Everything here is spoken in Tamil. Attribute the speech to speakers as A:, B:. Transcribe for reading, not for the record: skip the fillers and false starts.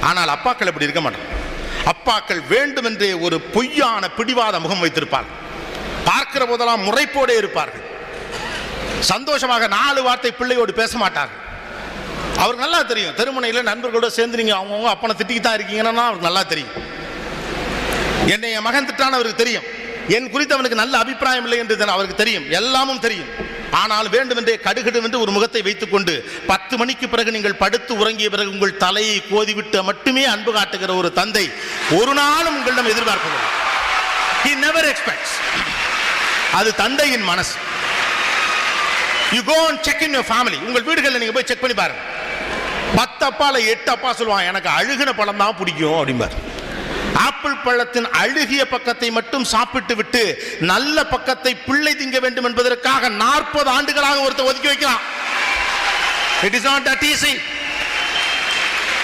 A: ஆனால் அப்பாக்கள் அப்படி இருக்க மாட்டாங்க. அப்பாக்கள் வேண்டுமென்றே ஒரு பொய்யான பிடிவாத முகம் வைத்திருப்பார்கள். பார்க்கிற போதெல்லாம் முறைப்போடே இருப்பார்கள். சந்தோஷமாக 4 வார்த்தை பிள்ளையோடு பேச மாட்டார்கள். அவருக்கு நல்லா தெரியும், தெருமுனையில் நண்பர்களோட சேர்ந்து நீங்க அவங்கவுங்க அப்பனை திட்டிக்கு தான் இருக்கீங்கன்னா அவருக்கு நல்லா தெரியும். என்னை என் மகன் திட்டான்னு அவருக்கு தெரியும். என் குறித்து அவனுக்கு நல்ல அபிப்பிராயம் இல்லை என்று அவருக்கு தெரியும். எல்லாமும் தெரியும். ஆனால் வேண்டுமென்றே கடுகடுவென்று ஒரு முகத்தை வைத்துக் கொண்டு 10 மணிக்கு பிறகு நீங்கள் படுத்து உறங்கிய பிறகு உங்கள் தலையை கோதிவிட்டு மட்டுமே அன்பு காட்டுகிற ஒரு தந்தை ஒரு நாளும் உங்களிடம் எதிர்பார்ப்பதில்லை. He never expects. அது தந்தையின் மனசு. You go and check in your family. உங்கள் வீடுகளில் நீங்க போய் செக் பண்ணி பாருங்க. 10 அப்பால 8 அப்பா சொல்லுவான் எனக்கு அழுகின பழம் தான் பிடிக்கும் அப்படிம்பார். ஆப்பிள் பழத்தின் அழுகிய பக்கத்தை மட்டும் சாப்பிட்டு விட்டு நல்ல பக்கத்தை பிள்ளை திங்க வேண்டும் என்பதற்காக 40 ஆண்டுகளாக ஒருத்தர் ஒதுக்கி வைக்கலாம். It is not that easy.